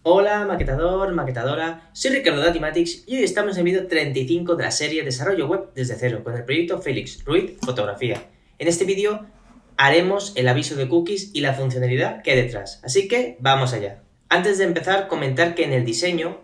Hola maquetador, maquetadora, soy Ricardo de Atimatics y hoy estamos en el vídeo 35 de la serie Desarrollo Web desde cero con el proyecto Félix Ruiz Fotografía. En este vídeo haremos el aviso de cookies y la funcionalidad que hay detrás, así que vamos allá. Antes de empezar, comentar que en el diseño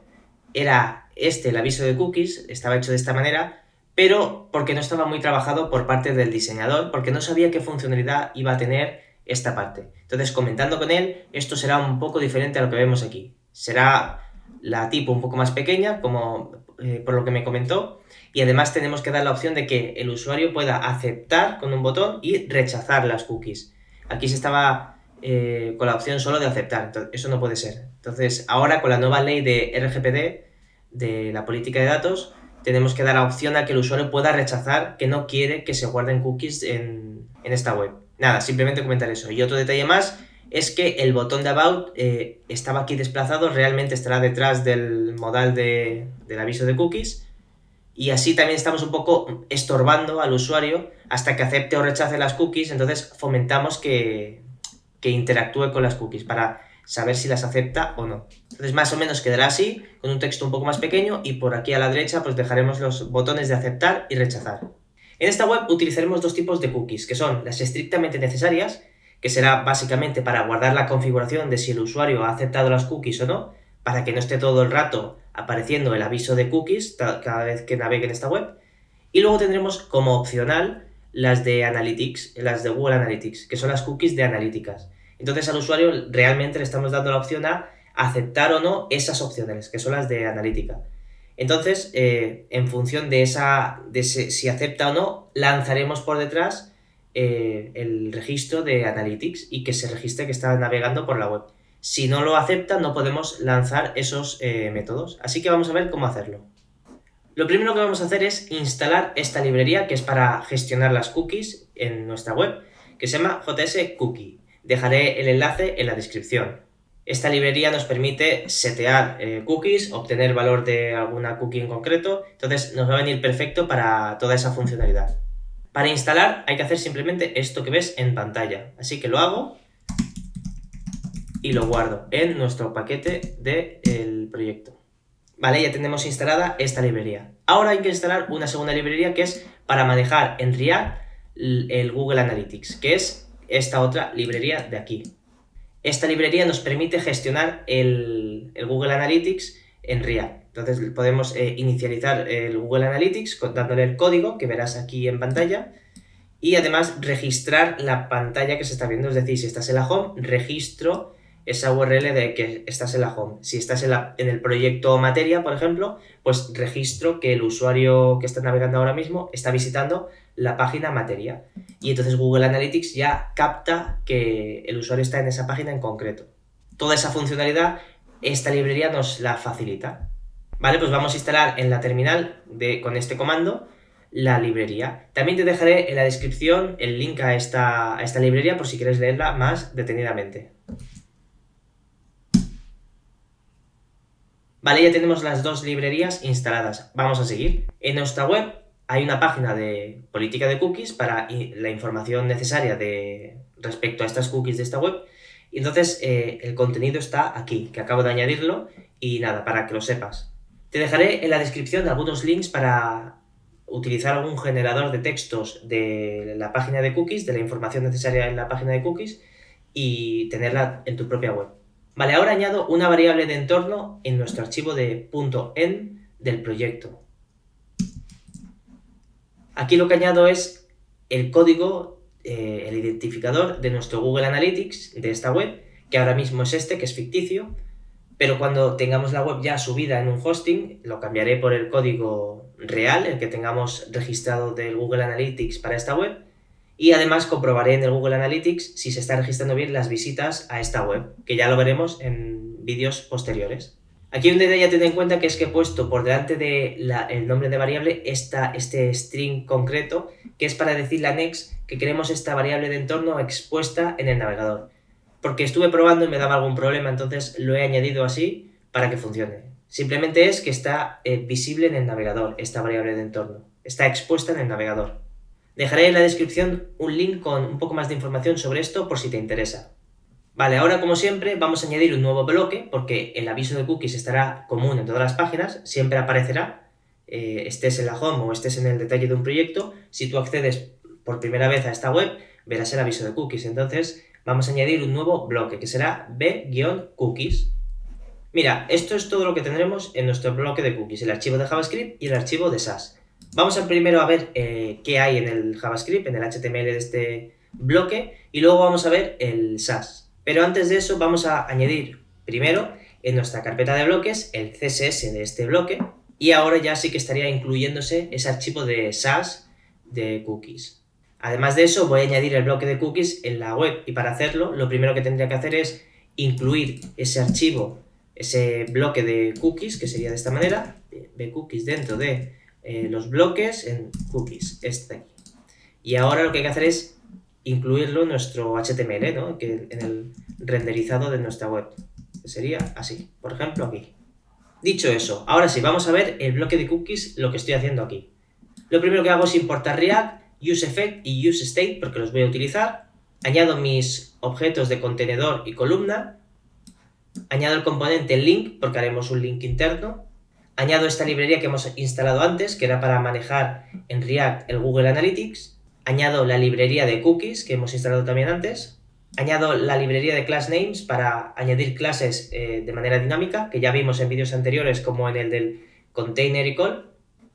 era el aviso de cookies, estaba hecho de esta manera, pero porque no estaba muy trabajado por parte del diseñador, porque no sabía qué funcionalidad iba a tener esta parte. Entonces, comentando con él, esto será un poco diferente a lo que vemos aquí. Será la tipo un poco más pequeña, como por lo que me comentó, y además tenemos que dar la opción de que el usuario pueda aceptar con un botón y rechazar las cookies. Aquí se estaba con la opción solo de aceptar, entonces, eso no puede ser. Entonces, ahora con la nueva ley de RGPD, de la política de datos, tenemos que dar la opción a que el usuario pueda rechazar que no quiere que se guarden cookies en esta web. Nada, simplemente comentar eso. Y otro detalle más es que el botón de About estaba aquí desplazado, realmente estará detrás del modal del aviso de cookies, y así también estamos un poco estorbando al usuario hasta que acepte o rechace las cookies, entonces fomentamos que interactúe con las cookies para saber si las acepta o no. Entonces más o menos quedará así, con un texto un poco más pequeño, y por aquí a la derecha pues dejaremos los botones de aceptar y rechazar. En esta web utilizaremos dos tipos de cookies, que son las estrictamente necesarias, que será básicamente para guardar la configuración de si el usuario ha aceptado las cookies o no, para que no esté todo el rato apareciendo el aviso de cookies cada vez que navegue en esta web. Y luego tendremos como opcional las de Analytics, las de Google Analytics, que son las cookies de analíticas. Entonces al usuario realmente le estamos dando la opción a aceptar o no esas opciones, que son las de analítica. Entonces, en función de si acepta o no, lanzaremos por detrás el registro de Analytics y que se registre que está navegando por la web. Si no lo acepta, no podemos lanzar esos métodos. Así que vamos a ver cómo hacerlo. Lo primero que vamos a hacer es instalar esta librería que es para gestionar las cookies en nuestra web, que se llama JS Cookie. Dejaré el enlace en la descripción. Esta librería nos permite setear cookies, obtener valor de alguna cookie en concreto, entonces nos va a venir perfecto para toda esa funcionalidad. Para instalar hay que hacer simplemente esto que ves en pantalla, así que lo hago y lo guardo en nuestro paquete del proyecto. Vale, ya tenemos instalada esta librería. Ahora hay que instalar una segunda librería que es para manejar en React el Google Analytics, que es esta otra librería de aquí. Esta librería nos permite gestionar el Google Analytics en React. Entonces podemos inicializar el Google Analytics dándole el código que verás aquí en pantalla y además registrar la pantalla que se está viendo. Es decir, si estás en la home, registro esa URL de que estás en la home. Si estás en el proyecto materia, por ejemplo, pues registro que el usuario que está navegando ahora mismo está visitando la página materia. Y entonces Google Analytics ya capta que el usuario está en esa página en concreto. Toda esa funcionalidad, esta librería nos la facilita. Vale, pues vamos a instalar en la terminal con este comando la librería. También te dejaré en la descripción el link a esta librería por si quieres leerla más detenidamente. Vale, ya tenemos las dos librerías instaladas. Vamos a seguir. En nuestra web hay una página de política de cookies para la información necesaria respecto a estas cookies de esta web. Y entonces el contenido está aquí, que acabo de añadirlo, y nada, para que lo sepas. Te dejaré en la descripción algunos links para utilizar algún generador de textos de la página de cookies, de la información necesaria en la página de cookies, y tenerla en tu propia web. Vale, ahora añado una variable de entorno en nuestro archivo de .env del proyecto. Aquí lo que añado es el código, el identificador de nuestro Google Analytics de esta web, que ahora mismo es que es ficticio, pero cuando tengamos la web ya subida en un hosting, lo cambiaré por el código real, el que tengamos registrado del Google Analytics para esta web, y además comprobaré en el Google Analytics si se están registrando bien las visitas a esta web, que ya lo veremos en vídeos posteriores. Aquí hay un detalle a tener en cuenta, que es que he puesto por delante del nombre de variable este string concreto, que es para decirle a Next que queremos esta variable de entorno expuesta en el navegador. Porque estuve probando y me daba algún problema, entonces lo he añadido así para que funcione. Simplemente es que está visible en el navegador esta variable de entorno. Está expuesta en el navegador. Dejaré en la descripción un link con un poco más de información sobre esto por si te interesa. Vale, ahora como siempre vamos a añadir un nuevo bloque porque el aviso de cookies estará común en todas las páginas, siempre aparecerá, estés en la home o estés en el detalle de un proyecto. Si tú accedes por primera vez a esta web, verás el aviso de cookies. Entonces vamos a añadir un nuevo bloque que será b-cookies. Mira, esto es todo lo que tendremos en nuestro bloque de cookies, el archivo de JavaScript y el archivo de SAS. Vamos a primero a ver qué hay en el JavaScript, en el HTML de este bloque, y luego vamos a ver el SAS. Pero antes de eso vamos a añadir primero en nuestra carpeta de bloques el CSS de este bloque, y ahora ya sí que estaría incluyéndose ese archivo de SAS de cookies. Además de eso voy a añadir el bloque de cookies en la web, y para hacerlo lo primero que tendría que hacer es incluir ese archivo, ese bloque de cookies, que sería de esta manera, bcookies dentro de los bloques en cookies, este de aquí. Y ahora lo que hay que hacer es incluirlo en nuestro HTML, ¿no? Que en el renderizado de nuestra web, que sería así, por ejemplo aquí. Dicho eso, ahora sí, vamos a ver el bloque de cookies, lo que estoy haciendo aquí. Lo primero que hago es importar React, useEffect y useState, porque los voy a utilizar. Añado mis objetos de contenedor y columna. Añado el componente link, porque haremos un link interno. Añado esta librería que hemos instalado antes, que era para manejar en React el Google Analytics. Añado la librería de cookies que hemos instalado también antes. Añado la librería de class names para añadir clases de manera dinámica, que ya vimos en vídeos anteriores como en el del container y call.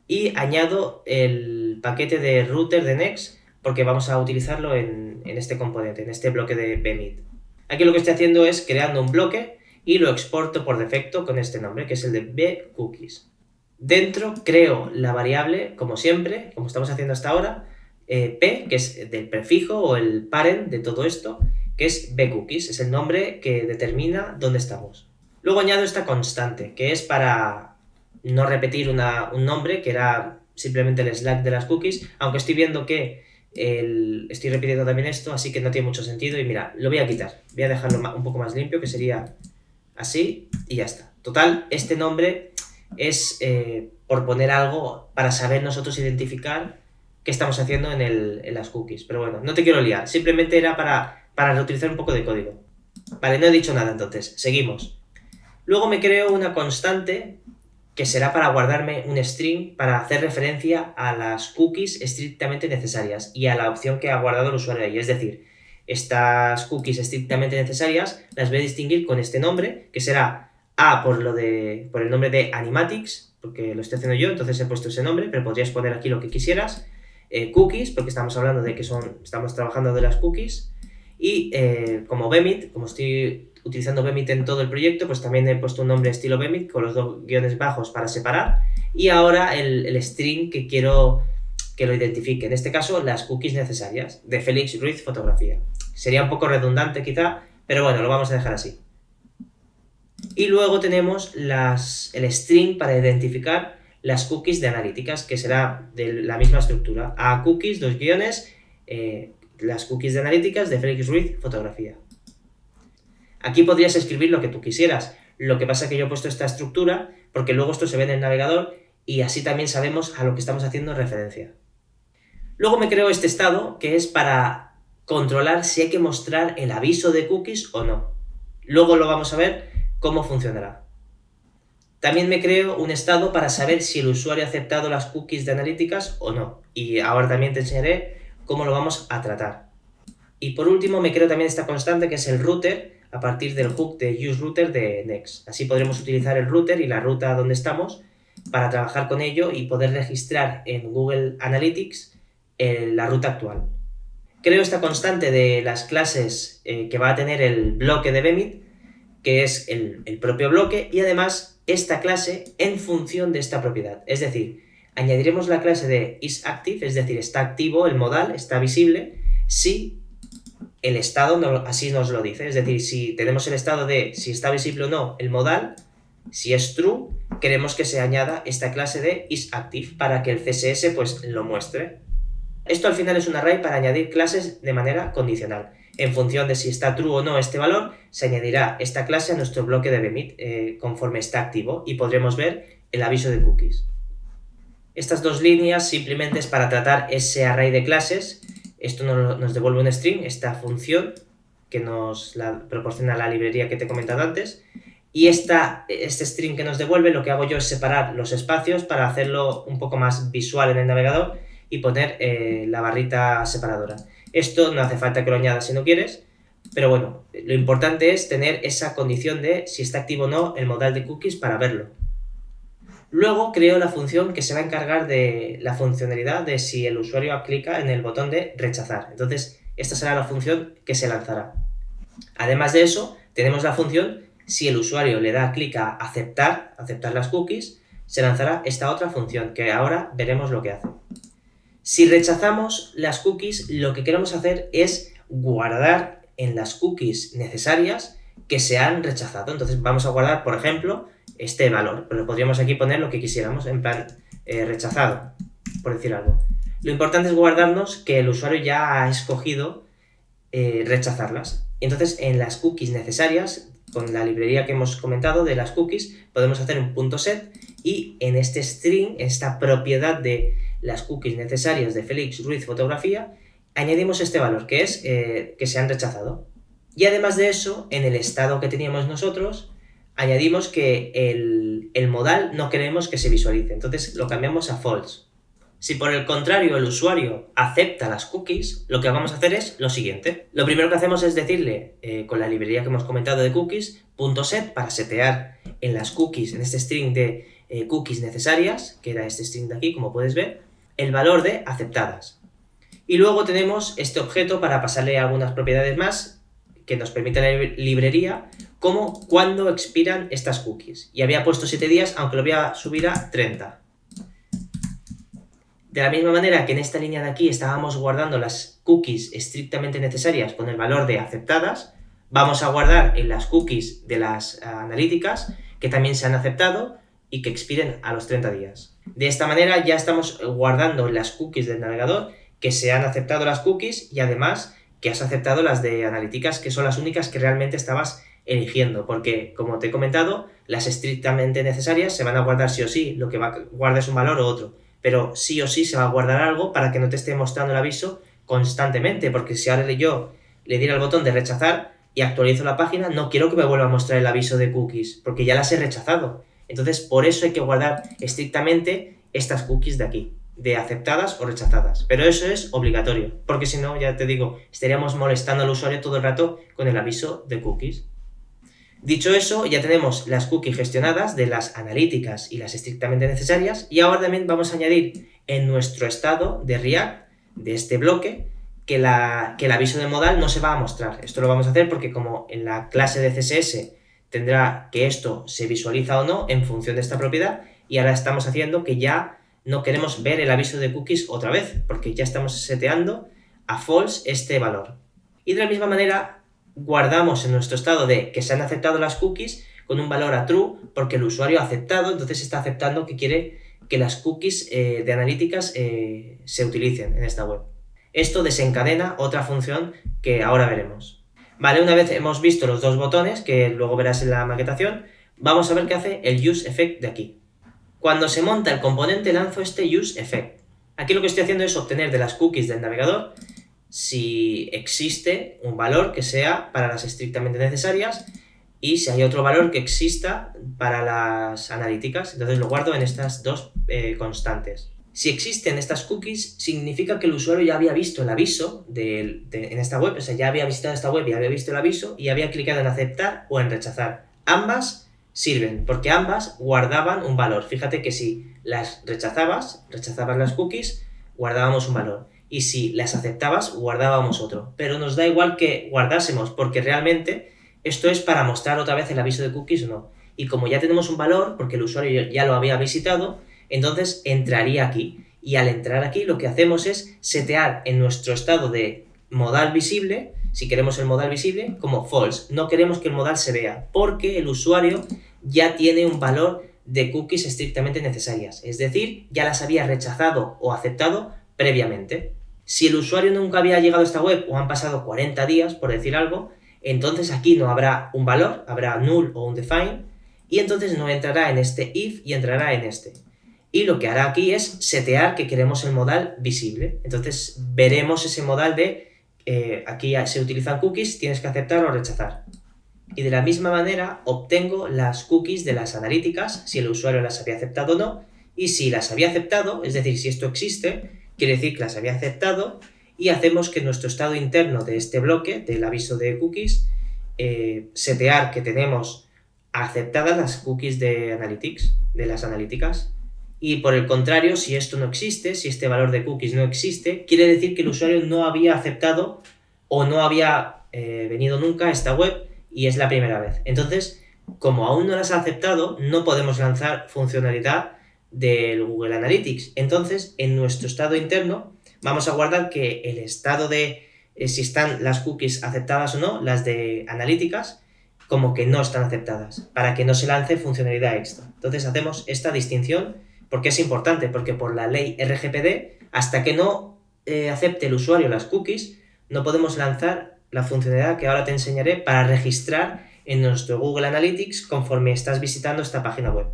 Y añado el paquete de router de Next porque vamos a utilizarlo en este componente, en este bloque de bmid. Aquí lo que estoy haciendo es creando un bloque y lo exporto por defecto con este nombre, que es el de bcookies. Dentro creo la variable, como siempre, como estamos haciendo hasta ahora, p, que es del prefijo o el parent de todo esto, que es bcookies, es el nombre que determina dónde estamos. Luego añado esta constante, que es para no repetir un nombre, que era simplemente el slack de las cookies, aunque estoy viendo que estoy repitiendo también esto, así que no tiene mucho sentido, y mira, lo voy a quitar, voy a dejarlo un poco más limpio, que sería así, y ya está. Total, este nombre es por poner algo para saber nosotros identificar qué estamos haciendo en las cookies. Pero bueno, no te quiero liar, simplemente era para reutilizar un poco de código. Vale, no he dicho nada entonces, seguimos. Luego me creo una constante que será para guardarme un string para hacer referencia a las cookies estrictamente necesarias y a la opción que ha guardado el usuario ahí. Es decir, estas cookies estrictamente necesarias las voy a distinguir con este nombre, que será A por el nombre de Animatics, porque lo estoy haciendo yo, entonces he puesto ese nombre, pero podrías poner aquí lo que quisieras. Cookies, porque estamos hablando de que estamos trabajando de las cookies, y como bmid, como estoy utilizando bmid en todo el proyecto, pues también he puesto un nombre estilo bmid con los dos guiones bajos para separar, y ahora el string que quiero que lo identifique, en este caso las cookies necesarias, de Félix Ruiz Fotografía. Sería un poco redundante quizá, pero bueno, lo vamos a dejar así. Y luego tenemos el string para identificar las cookies de analíticas, que será de la misma estructura. A cookies, dos guiones, las cookies de analíticas de Félix Ruiz Fotografía. Aquí podrías escribir lo que tú quisieras. Lo que pasa es que yo he puesto esta estructura porque luego esto se ve en el navegador y así también sabemos a lo que estamos haciendo referencia. Luego me creo este estado que es para controlar si hay que mostrar el aviso de cookies o no. Luego lo vamos a ver cómo funcionará. También me creo un estado para saber si el usuario ha aceptado las cookies de analíticas o no. Y ahora también te enseñaré cómo lo vamos a tratar. Y por último me creo también esta constante que es el router a partir del hook de useRouter de Next. Así podremos utilizar el router y la ruta donde estamos para trabajar con ello y poder registrar en Google Analytics la ruta actual. Creo esta constante de las clases que va a tener el bloque de bmid, que es el propio bloque, y además esta clase en función de esta propiedad. Es decir, añadiremos la clase de isActive, es decir, está activo el modal, está visible, si el estado así nos lo dice. Es decir, si tenemos el estado de si está visible o no el modal, si es true, queremos que se añada esta clase de isActive para que el CSS pues lo muestre. Esto al final es un array para añadir clases de manera condicional. En función de si está true o no este valor, se añadirá esta clase a nuestro bloque de bmid conforme está activo y podremos ver el aviso de cookies. Estas dos líneas simplemente es para tratar ese array de clases. Esto nos devuelve un string, esta función que nos proporciona la librería que te he comentado antes. Y este string que nos devuelve, lo que hago yo es separar los espacios para hacerlo un poco más visual en el navegador y poner la barrita separadora. Esto no hace falta que lo añadas si no quieres, pero bueno, lo importante es tener esa condición de si está activo o no el modal de cookies para verlo. Luego creo la función que se va a encargar de la funcionalidad de si el usuario clica en el botón de rechazar. Entonces, esta será la función que se lanzará. Además de eso, tenemos la función si el usuario le da clic a aceptar las cookies, se lanzará esta otra función que ahora veremos lo que hace. Si rechazamos las cookies, lo que queremos hacer es guardar en las cookies necesarias que se han rechazado. Entonces vamos a guardar, por ejemplo, este valor, pero podríamos aquí poner lo que quisiéramos, en plan rechazado, por decir algo. Lo importante es guardarnos que el usuario ya ha escogido rechazarlas. Entonces en las cookies necesarias, con la librería que hemos comentado de las cookies, podemos hacer un .set y en este string, esta propiedad de las cookies necesarias de Félix Ruiz Fotografía, añadimos este valor que es que se han rechazado. Y además de eso, en el estado que teníamos nosotros, añadimos que el modal no queremos que se visualice, entonces lo cambiamos a false. Si por el contrario el usuario acepta las cookies, lo que vamos a hacer es lo siguiente. Lo primero que hacemos es decirle, con la librería que hemos comentado de cookies, .set para setear en las cookies, en este string de cookies necesarias, que era este string de aquí, como puedes ver, el valor de aceptadas. Y luego tenemos este objeto para pasarle algunas propiedades más que nos permite la librería, como cuándo expiran estas cookies. Y había puesto 7 días, aunque lo voy a subir a 30. De la misma manera que en esta línea de aquí estábamos guardando las cookies estrictamente necesarias con el valor de aceptadas, vamos a guardar en las cookies de las analíticas que también se han aceptado y que expiren a los 30 días. De esta manera ya estamos guardando en las cookies del navegador que se han aceptado las cookies y además que has aceptado las de analíticas, que son las únicas que realmente estabas eligiendo, porque como te he comentado, las estrictamente necesarias se van a guardar sí o sí, lo que guarda es un valor u otro, pero sí o sí se va a guardar algo para que no te esté mostrando el aviso constantemente, porque si ahora yo le diera el botón de rechazar y actualizo la página, no quiero que me vuelva a mostrar el aviso de cookies, porque ya las he rechazado. Entonces, por eso hay que guardar estrictamente estas cookies de aquí, de aceptadas o rechazadas, pero eso es obligatorio, porque si no, ya te digo, estaríamos molestando al usuario todo el rato con el aviso de cookies. Dicho eso, ya tenemos las cookies gestionadas de las analíticas y las estrictamente necesarias, y ahora también vamos a añadir en nuestro estado de React, de este bloque, que el aviso de modal no se va a mostrar. Esto lo vamos a hacer porque como en la clase de CSS tendrá que esto se visualiza o no en función de esta propiedad, y ahora estamos haciendo que ya no queremos ver el aviso de cookies otra vez, porque ya estamos seteando a false este valor. Y de la misma manera guardamos en nuestro estado de que se han aceptado las cookies con un valor a true, porque el usuario ha aceptado, entonces está aceptando que quiere que las cookies de analíticas se utilicen en esta web. Esto desencadena otra función que ahora veremos. Vale, una vez hemos visto los dos botones, que luego verás en la maquetación, vamos a ver qué hace el useEffect de aquí. Cuando se monta el componente lanzo este useEffect. Aquí lo que estoy haciendo es obtener de las cookies del navegador si existe un valor que sea para las estrictamente necesarias y si hay otro valor que exista para las analíticas. Entonces lo guardo en estas dos constantes. Si existen estas cookies, significa que el usuario ya había visto el aviso en esta web, o sea, ya había visitado esta web y había visto el aviso y había clicado en aceptar o en rechazar. Ambas sirven, porque ambas guardaban un valor. Fíjate que si las rechazabas las cookies, guardábamos un valor. Y si las aceptabas, guardábamos otro. Pero nos da igual que guardásemos, porque realmente esto es para mostrar otra vez el aviso de cookies o no. Y como ya tenemos un valor, porque el usuario ya lo había visitado, entonces entraría aquí. Y al entrar aquí lo que hacemos es setear en nuestro estado de modal visible, si queremos el modal visible, como false. No queremos que el modal se vea, porque el usuario ya tiene un valor de cookies estrictamente necesarias. Es decir, ya las había rechazado o aceptado previamente. Si el usuario nunca había llegado a esta web o han pasado 40 días, por decir algo, entonces aquí no habrá un valor, habrá null o undefined, y entonces no entrará en este if y entrará en este. Y lo que hará aquí es setear que queremos el modal visible. Entonces veremos ese modal de aquí ya se utilizan cookies, tienes que aceptar o rechazar. Y de la misma manera obtengo las cookies de las analíticas, si el usuario las había aceptado o no, y si las había aceptado, es decir, si esto existe, quiere decir que las había aceptado, y hacemos que nuestro estado interno de este bloque, del aviso de cookies, setear que tenemos aceptadas las cookies de Analytics, de las analíticas. Y por el contrario, si esto no existe, si este valor de cookies no existe, quiere decir que el usuario no había aceptado o no había venido nunca a esta web y es la primera vez. Entonces, como aún no las ha aceptado, no podemos lanzar funcionalidad del Google Analytics. Entonces, en nuestro estado interno, vamos a guardar que el estado de si están las cookies aceptadas o no, las de analíticas, como que no están aceptadas, para que no se lance funcionalidad extra. Entonces hacemos esta distinción porque es importante, porque por la ley RGPD, hasta que no acepte el usuario las cookies, no podemos lanzar la funcionalidad que ahora te enseñaré para registrar en nuestro Google Analytics conforme estás visitando esta página web.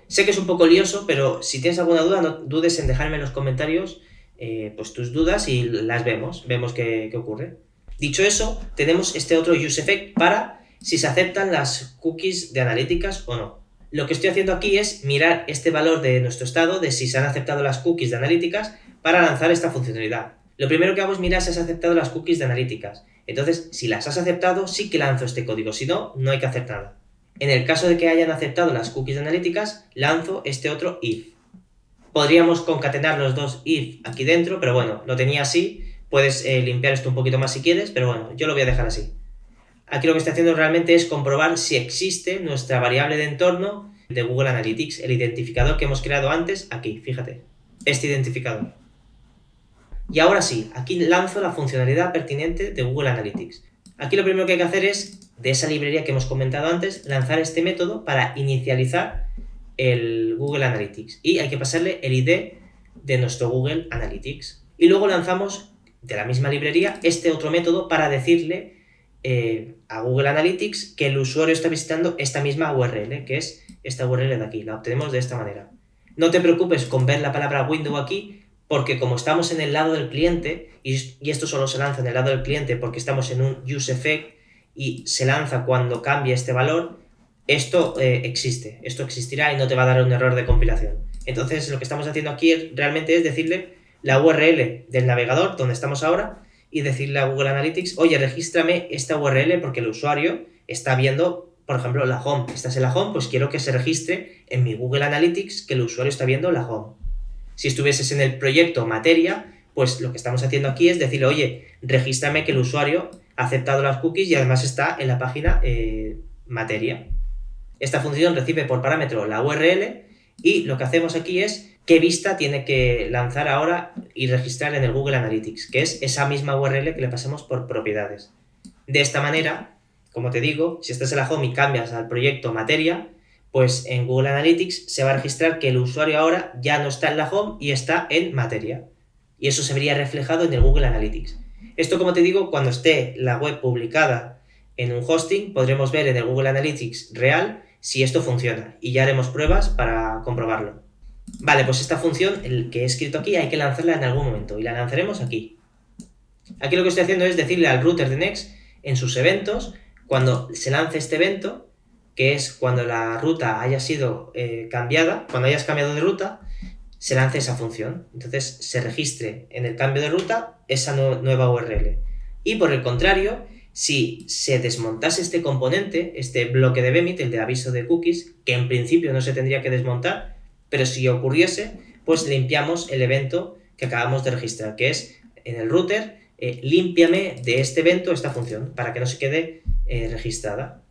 Sé que es un poco lioso, pero si tienes alguna duda, no dudes en dejarme en los comentarios pues tus dudas y las vemos qué ocurre. Dicho eso, tenemos este otro useEffect para si se aceptan las cookies de analíticas o no. Lo que estoy haciendo aquí es mirar este valor de nuestro estado de si se han aceptado las cookies de analíticas para lanzar esta funcionalidad. Lo primero que hago es mirar si has aceptado las cookies de analíticas. Entonces, si las has aceptado, sí que lanzo este código, si no, no hay que hacer nada. En el caso de que hayan aceptado las cookies de analíticas, lanzo este otro if. Podríamos concatenar los dos if aquí dentro, pero bueno, lo tenía así. Puedes limpiar esto un poquito más si quieres, pero bueno, yo lo voy a dejar así. Aquí lo que estoy haciendo realmente es comprobar si existe nuestra variable de entorno de Google Analytics, el identificador que hemos creado antes aquí, fíjate, este identificador. Y ahora sí, aquí lanzo la funcionalidad pertinente de Google Analytics. Aquí lo primero que hay que hacer es, de esa librería que hemos comentado antes, lanzar este método para inicializar el Google Analytics. Y hay que pasarle el ID de nuestro Google Analytics. Y luego lanzamos de la misma librería este otro método para decirle a Google Analytics que el usuario está visitando esta misma URL, que es esta URL de aquí. La obtenemos de esta manera. No te preocupes con ver la palabra window aquí, porque como estamos en el lado del cliente, y esto solo se lanza en el lado del cliente porque estamos en un useEffect y se lanza cuando cambie este valor, esto existe, esto existirá y no te va a dar un error de compilación. Entonces lo que estamos haciendo aquí realmente es decirle la URL del navegador donde estamos ahora y decirle a Google Analytics, oye, regístrame esta URL porque el usuario está viendo, por ejemplo, la home. Estás en la home, pues quiero que se registre en mi Google Analytics que el usuario está viendo la home. Si estuvieses en el proyecto materia, pues lo que estamos haciendo aquí es decirle, oye, regístrame que el usuario ha aceptado las cookies y además está en la página materia. Esta función recibe por parámetro la URL y lo que hacemos aquí es qué vista tiene que lanzar ahora y registrar en el Google Analytics, que es esa misma URL que le pasamos por propiedades. De esta manera, como te digo, si estás en la home y cambias al proyecto materia, pues en Google Analytics se va a registrar que el usuario ahora ya no está en la home y está en materia. Y eso se vería reflejado en el Google Analytics. Esto, como te digo, cuando esté la web publicada en un hosting, podremos ver en el Google Analytics real si esto funciona y ya haremos pruebas para comprobarlo. Vale, pues esta función, el que he escrito aquí, hay que lanzarla en algún momento y la lanzaremos aquí. Aquí lo que estoy haciendo es decirle al router de Next en sus eventos, cuando se lance este evento, que es cuando la ruta haya sido cambiada, cuando hayas cambiado de ruta, se lance esa función. Entonces se registre en el cambio de ruta esa nueva URL. Y por el contrario, si se desmontase este componente, este bloque de Bemit, el de aviso de cookies, que en principio no se tendría que desmontar, pero si ocurriese, pues limpiamos el evento que acabamos de registrar, que es en el router, límpiame de este evento esta función, para que no se quede registrada.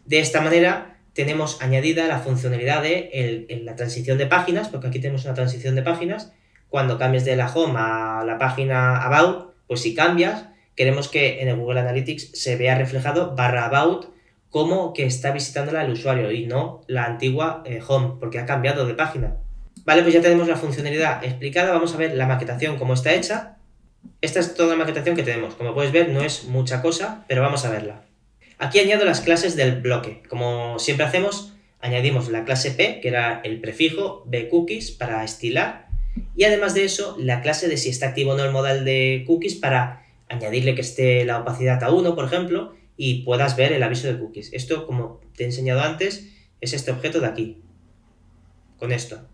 De esta manera tenemos añadida la funcionalidad de la transición de páginas, porque aquí tenemos una transición de páginas. Cuando cambies de la home a la página about, pues si cambias, queremos que en el Google Analytics se vea reflejado /about como que está visitándola el usuario y no la antigua home, porque ha cambiado de página. Vale, pues ya tenemos la funcionalidad explicada. Vamos a ver la maquetación cómo está hecha. Esta es toda la maquetación que tenemos. Como puedes ver, no es mucha cosa, pero vamos a verla. Aquí añado las clases del bloque. Como siempre hacemos, añadimos la clase P, que era el prefijo bCookies para estilar, y además de eso, la clase de si está activo o no el modal de cookies para añadirle que esté la opacidad a 1, por ejemplo, y puedas ver el aviso de cookies. Esto, como te he enseñado antes, es este objeto de aquí, con esto.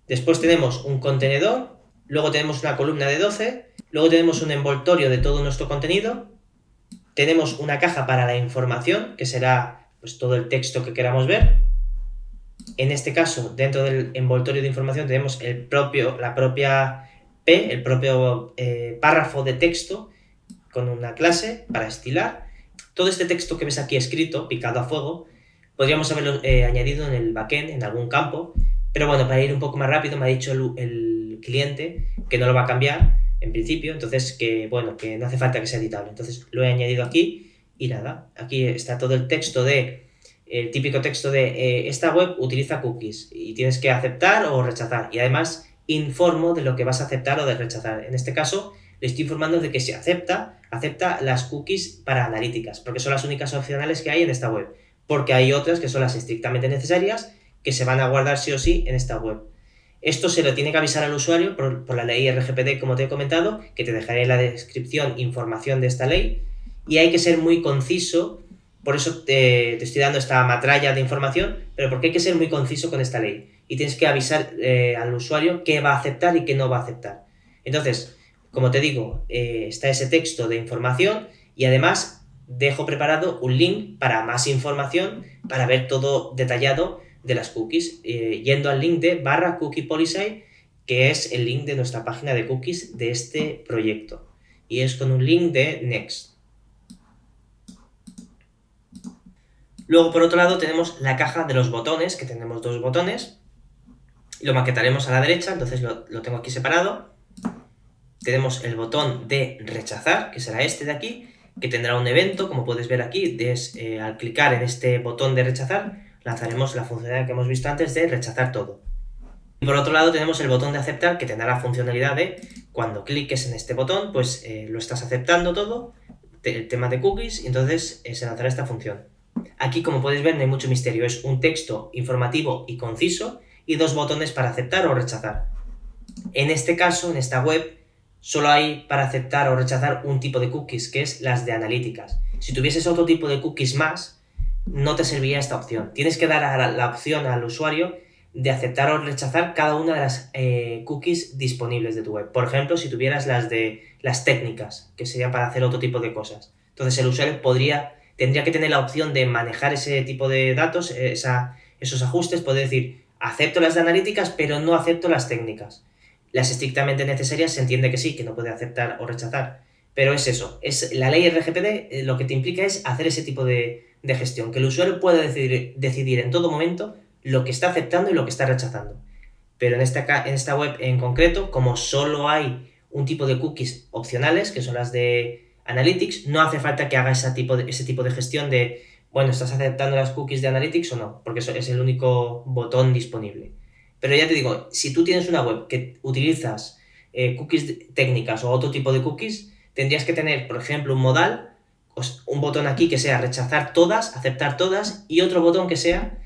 Después tenemos un contenedor, luego tenemos una columna de 12, luego tenemos un envoltorio de todo nuestro contenido, tenemos una caja para la información, que será pues todo el texto que queramos ver. En este caso, dentro del envoltorio de información tenemos la propia P, el propio párrafo de texto con una clase para estilar. Todo este texto que ves aquí escrito, picado a fuego, podríamos haberlo añadido en el backend, en algún campo, pero bueno, para ir un poco más rápido me ha dicho el cliente que no lo va a cambiar en principio, entonces que no hace falta que sea editable. Entonces lo he añadido aquí y nada, aquí está todo el texto el típico texto de esta web utiliza cookies y tienes que aceptar o rechazar, y además informo de lo que vas a aceptar o de rechazar. En este caso le estoy informando de que si acepta las cookies para analíticas, porque son las únicas opcionales que hay en esta web, porque hay otras que son las estrictamente necesarias que se van a guardar sí o sí en esta web. Esto se lo tiene que avisar al usuario por la ley RGPD, como te he comentado, que te dejaré en la descripción información de esta ley, y hay que ser muy conciso. Por eso te estoy dando esta metralla de información, pero porque hay que ser muy conciso con esta ley y tienes que avisar al usuario qué va a aceptar y qué no va a aceptar. Entonces, como te digo, está ese texto de información y además dejo preparado un link para más información, para ver todo detallado de las cookies, yendo al link de /cookie-policy, que es el link de nuestra página de cookies de este proyecto, y es con un link de Next. Luego, por otro lado, tenemos la caja de los botones, que tenemos 2 botones. Lo maquetaremos a la derecha, entonces lo tengo aquí separado. Tenemos el botón de rechazar, que será este de aquí, que tendrá un evento, como puedes ver aquí. Al clicar en este botón de rechazar, lanzaremos la funcionalidad que hemos visto antes de rechazar todo. Y por otro lado tenemos el botón de aceptar, que tendrá la funcionalidad de cuando cliques en este botón, pues lo estás aceptando todo, el tema de cookies, y entonces se lanzará esta función. Aquí, como puedes ver, no hay mucho misterio, es un texto informativo y conciso y 2 botones para aceptar o rechazar. En este caso, en esta web, solo hay para aceptar o rechazar un tipo de cookies, que es las de analíticas. Si tuvieses otro tipo de cookies más, no te serviría esta opción. Tienes que dar la opción al usuario de aceptar o rechazar cada una de las cookies disponibles de tu web. Por ejemplo, si tuvieras las técnicas, que serían para hacer otro tipo de cosas. Entonces el usuario tendría que tener la opción de manejar ese tipo de datos, esos ajustes, poder decir, acepto las de analíticas, pero no acepto las técnicas. Las estrictamente necesarias se entiende que sí, que no puede aceptar o rechazar. Pero es eso, la ley RGPD lo que te implica es hacer ese tipo de gestión, que el usuario pueda decidir en todo momento lo que está aceptando y lo que está rechazando. Pero en esta web en concreto, como solo hay un tipo de cookies opcionales, que son las de Analytics, no hace falta que haga ese tipo de gestión de, ¿estás aceptando las cookies de Analytics o no? Porque eso es el único botón disponible. Pero ya te digo, si tú tienes una web que utilizas cookies técnicas o otro tipo de cookies, tendrías que tener, por ejemplo, un modal, un botón aquí que sea rechazar todas, aceptar todas, y otro botón que sea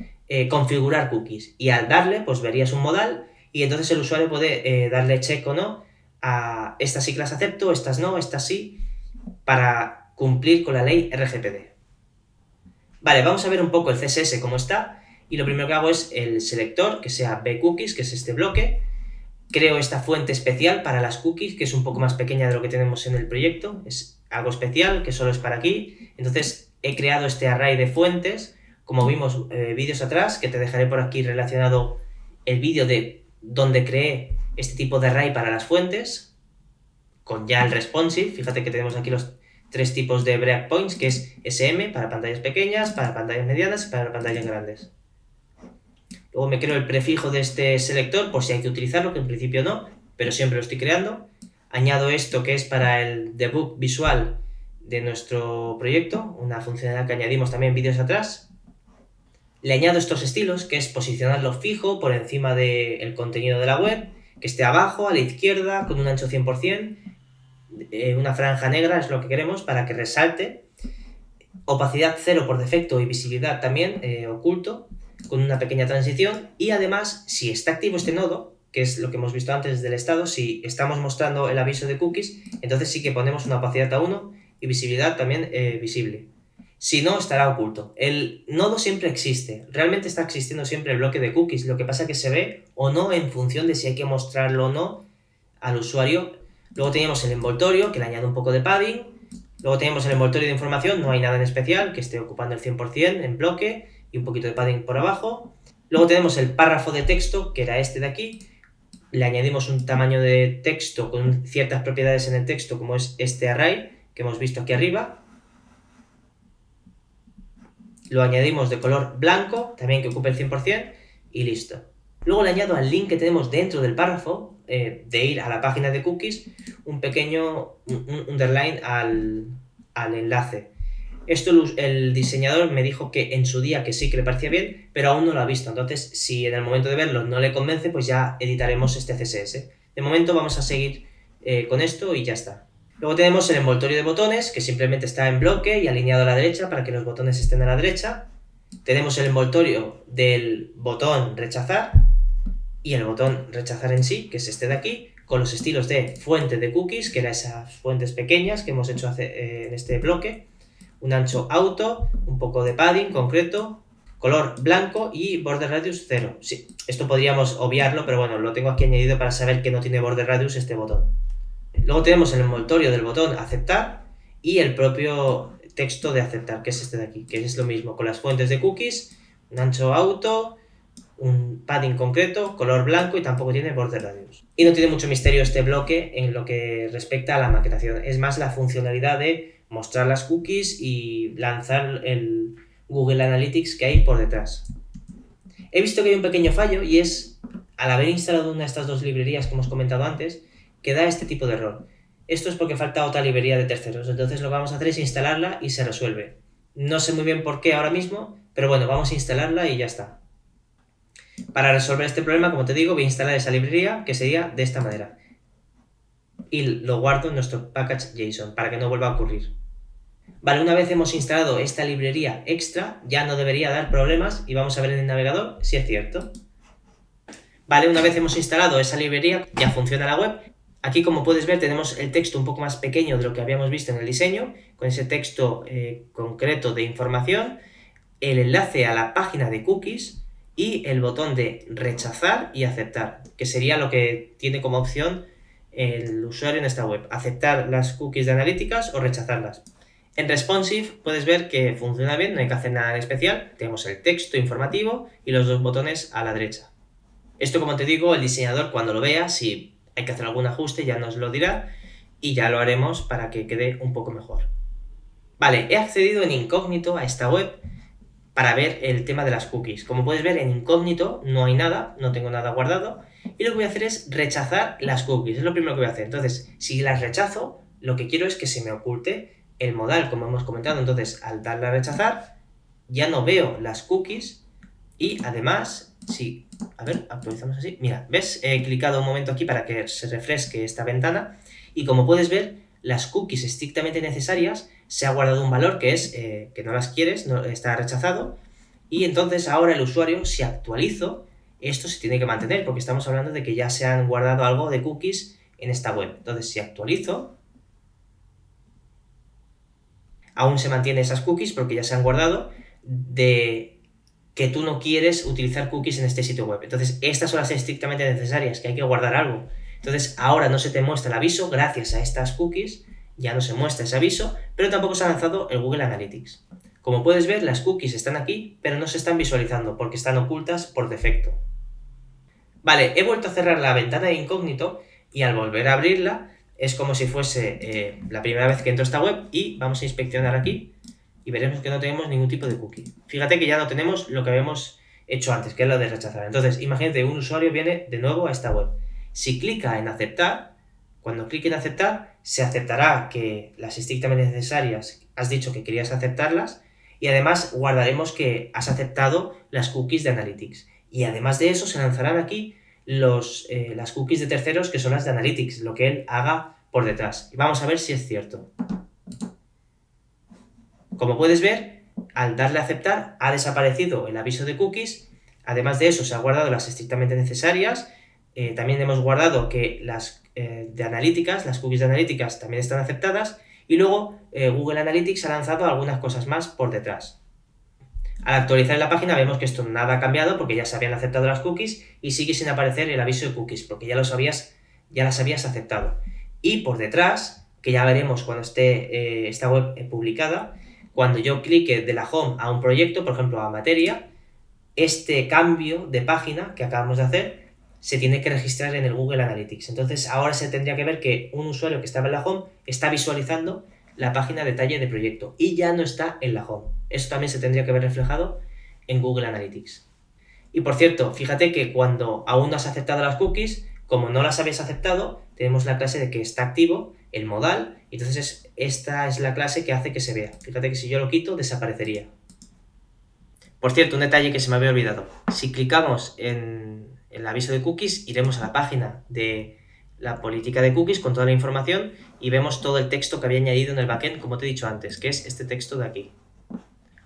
configurar cookies. Y al darle, pues verías un modal y entonces el usuario puede darle check o no a estas sí que las acepto, estas no, estas sí, para cumplir con la ley RGPD. Vale, vamos a ver un poco el CSS cómo está, y lo primero que hago es el selector, que sea bcookies, que es este bloque. Creo esta fuente especial para las cookies, que es un poco más pequeña de lo que tenemos en el proyecto, es algo especial, que solo es para aquí. Entonces he creado este array de fuentes, como vimos vídeos atrás, que te dejaré por aquí relacionado el vídeo de donde creé este tipo de array para las fuentes, con ya el responsive. Fíjate que tenemos aquí los 3 tipos de breakpoints, que es SM para pantallas pequeñas, para pantallas medianas y para pantallas grandes. Luego me creo el prefijo de este selector por si hay que utilizarlo, que en principio no, pero siempre lo estoy creando. Añado esto que es para el debug visual de nuestro proyecto, una funcionalidad que añadimos también vídeos atrás. Le añado estos estilos, que es posicionarlo fijo por encima del contenido de la web, que esté abajo, a la izquierda, con un ancho 100%, una franja negra es lo que queremos para que resalte. Opacidad 0 por defecto y visibilidad también oculto, con una pequeña transición. Y además, si está activo este nodo, que es lo que hemos visto antes del estado, si estamos mostrando el aviso de cookies, entonces sí que ponemos una opacidad a 1 y visibilidad también visible. Si no, estará oculto. El nodo siempre existe, realmente está existiendo siempre el bloque de cookies, lo que pasa es que se ve o no en función de si hay que mostrarlo o no al usuario. Luego tenemos el envoltorio, que le añade un poco de padding. Luego tenemos el envoltorio de información, no hay nada en especial, que esté ocupando el 100% en bloque y un poquito de padding por abajo. Luego tenemos el párrafo de texto, que era este de aquí. Le añadimos un tamaño de texto con ciertas propiedades en el texto, como es este array, que hemos visto aquí arriba. Lo añadimos de color blanco, también que ocupe el 100%, y listo. Luego le añado al link que tenemos dentro del párrafo, de ir a la página de cookies, un pequeño underline al enlace. Esto el diseñador me dijo que en su día que sí que le parecía bien, pero aún no lo ha visto. Entonces, si en el momento de verlo no le convence, pues ya editaremos este CSS. De momento vamos a seguir con esto y ya está. Luego tenemos el envoltorio de botones, que simplemente está en bloque y alineado a la derecha para que los botones estén a la derecha. Tenemos el envoltorio del botón rechazar y el botón rechazar en sí, que es este de aquí, con los estilos de fuente de cookies, que eran esas fuentes pequeñas que hemos hecho en este bloque, un ancho auto, un poco de padding concreto, color blanco y border radius 0. Sí, esto podríamos obviarlo, pero bueno, lo tengo aquí añadido para saber que no tiene border radius este botón. Luego tenemos el envoltorio del botón aceptar y el propio texto de aceptar, que es este de aquí, que es lo mismo, con las fuentes de cookies, un ancho auto, un padding concreto, color blanco y tampoco tiene border radius. Y no tiene mucho misterio este bloque en lo que respecta a la maquetación, es más la funcionalidad de mostrar las cookies y lanzar el Google Analytics que hay por detrás. He visto que hay un pequeño fallo y es, al haber instalado una de estas dos librerías que hemos comentado antes, que da este tipo de error. Esto es porque falta otra librería de terceros, entonces lo que vamos a hacer es instalarla y se resuelve. No sé muy bien por qué ahora mismo, pero bueno, vamos a instalarla y ya está. Para resolver este problema, como te digo, voy a instalar esa librería que sería de esta manera. Y lo guardo en nuestro package.json para que no vuelva a ocurrir. Vale, una vez hemos instalado esta librería extra, ya no debería dar problemas y vamos a ver en el navegador si es cierto. Vale, una vez hemos instalado esa librería, ya funciona la web. Aquí, como puedes ver, tenemos el texto un poco más pequeño de lo que habíamos visto en el diseño, con ese texto concreto de información, el enlace a la página de cookies y el botón de rechazar y aceptar, que sería lo que tiene como opción el usuario en esta web, aceptar las cookies de analíticas o rechazarlas. En Responsive puedes ver que funciona bien, no hay que hacer nada en especial, tenemos el texto informativo y los dos botones a la derecha. Esto, como te digo, el diseñador cuando lo vea, si hay que hacer algún ajuste ya nos lo dirá y ya lo haremos para que quede un poco mejor. Vale, he accedido en incógnito a esta web para ver el tema de las cookies. Como puedes ver, en incógnito no hay nada, no tengo nada guardado y lo que voy a hacer es rechazar las cookies, es lo primero que voy a hacer. Entonces, si las rechazo, lo que quiero es que se me oculte el modal, como hemos comentado. Entonces, al darle a rechazar, ya no veo las cookies y además, si, a ver, actualizamos así, mira, ¿ves? He clicado un momento aquí para que se refresque esta ventana y como puedes ver, las cookies estrictamente necesarias se ha guardado un valor que es que no las quieres, no, está rechazado y entonces ahora el usuario, si actualizo, esto se tiene que mantener porque estamos hablando de que ya se han guardado algo de cookies en esta web. Entonces, si actualizo, aún se mantiene esas cookies porque ya se han guardado de que tú no quieres utilizar cookies en este sitio web. Entonces, estas son las estrictamente necesarias, que hay que guardar algo. Entonces, ahora no se te muestra el aviso gracias a estas cookies, ya no se muestra ese aviso, pero tampoco se ha lanzado el Google Analytics. Como puedes ver, las cookies están aquí, pero no se están visualizando porque están ocultas por defecto. Vale, he vuelto a cerrar la ventana de incógnito y al volver a abrirla es como si fuese la primera vez que entro a esta web y vamos a inspeccionar aquí y veremos que no tenemos ningún tipo de cookie. Fíjate que ya no tenemos lo que habíamos hecho antes, que es lo de rechazar. Entonces, imagínate, un usuario viene de nuevo a esta web. Si clica en aceptar, cuando clique en aceptar, se aceptará que las estrictamente necesarias has dicho que querías aceptarlas y además guardaremos que has aceptado las cookies de Analytics. Y además de eso, se lanzarán aquí las cookies de terceros que son las de Analytics, lo que él haga por detrás. Y vamos a ver si es cierto. Como puedes ver, al darle a aceptar ha desaparecido el aviso de cookies, además de eso se ha guardado las estrictamente necesarias, también hemos guardado que las de analíticas, las cookies de analíticas también están aceptadas, y luego Google Analytics ha lanzado algunas cosas más por detrás. Al actualizar la página vemos que esto nada ha cambiado porque ya se habían aceptado las cookies y sigue sin aparecer el aviso de cookies porque ya las habías aceptado. Y por detrás, que ya veremos cuando esté esta web publicada, cuando yo clique de la home a un proyecto, por ejemplo a materia, este cambio de página que acabamos de hacer se tiene que registrar en el Google Analytics. Entonces ahora se tendría que ver que un usuario que estaba en la home está visualizando la página detalle de proyecto y ya no está en la home. Eso también se tendría que ver reflejado en Google Analytics. Y por cierto, fíjate que cuando aún no has aceptado las cookies, como no las habías aceptado, tenemos la clase de que está activo, el modal, y entonces esta es la clase que hace que se vea. Fíjate que si yo lo quito, desaparecería. Por cierto, un detalle que se me había olvidado. Si clicamos en el aviso de cookies, iremos a la página de la política de cookies con toda la información y vemos todo el texto que había añadido en el backend, como te he dicho antes, que es este texto de aquí.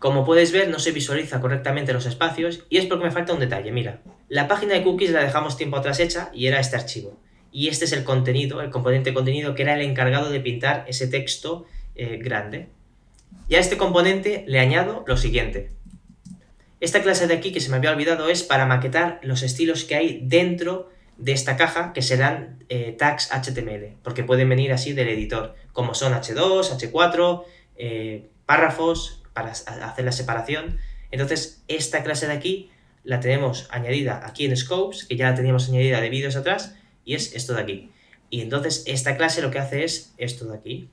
Como puedes ver, no se visualiza correctamente los espacios y es porque me falta un detalle. Mira, la página de cookies la dejamos tiempo atrás hecha y era este archivo. Y este es el contenido, el componente contenido, que era el encargado de pintar ese texto grande. Y a este componente le añado lo siguiente. Esta clase de aquí que se me había olvidado es para maquetar los estilos que hay dentro de esta caja, que serán tags HTML, porque pueden venir así del editor, como son H2, H4, párrafos, para hacer la separación. Entonces, esta clase de aquí la tenemos añadida aquí en Scopes, que ya la teníamos añadida de vídeos atrás, y es esto de aquí. Y entonces, esta clase lo que hace es esto de aquí.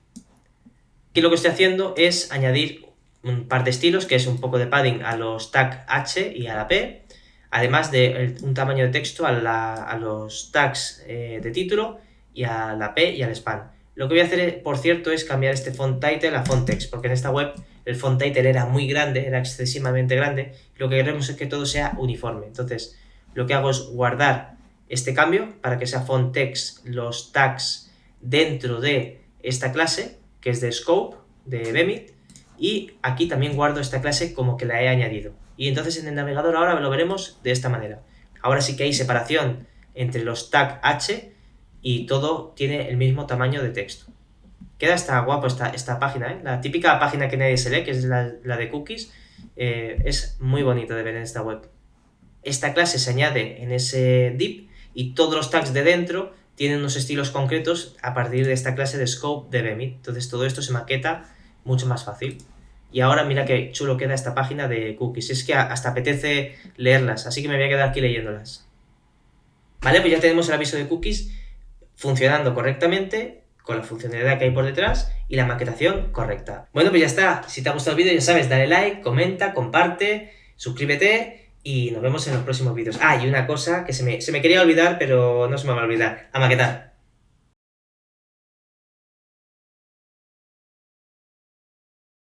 Aquí lo que estoy haciendo es añadir un par de estilos, que es un poco de padding a los tags H y a la P, además de un tamaño de texto a los tags de título y a la P y al span. Lo que voy a hacer, por cierto, es cambiar este font title a font text, porque en esta web el font title era muy grande, era excesivamente grande, y lo que queremos es que todo sea uniforme. Entonces, lo que hago es guardar este cambio para que sea font text los tags dentro de esta clase, que es de scope, de Bemit, y aquí también guardo esta clase como que la he añadido. Y entonces en el navegador ahora lo veremos de esta manera. Ahora sí que hay separación entre los tags H y todo tiene el mismo tamaño de texto. Queda hasta guapo esta página, ¿eh? La típica página que nadie se lee, que es la de cookies, es muy bonito de ver en esta web. Esta clase se añade en ese div y todos los tags de dentro tienen unos estilos concretos a partir de esta clase de scope de Bemit. Entonces todo esto se maqueta mucho más fácil. Y ahora mira qué chulo queda esta página de cookies. Es que hasta apetece leerlas, así que me voy a quedar aquí leyéndolas. Vale, pues ya tenemos el aviso de cookies funcionando correctamente, con la funcionalidad que hay por detrás y la maquetación correcta. Bueno, pues ya está. Si te ha gustado el vídeo, ya sabes, dale like, comenta, comparte, suscríbete y nos vemos en los próximos vídeos. Ah, y una cosa que se me quería olvidar, pero no se me va a olvidar. A maquetar.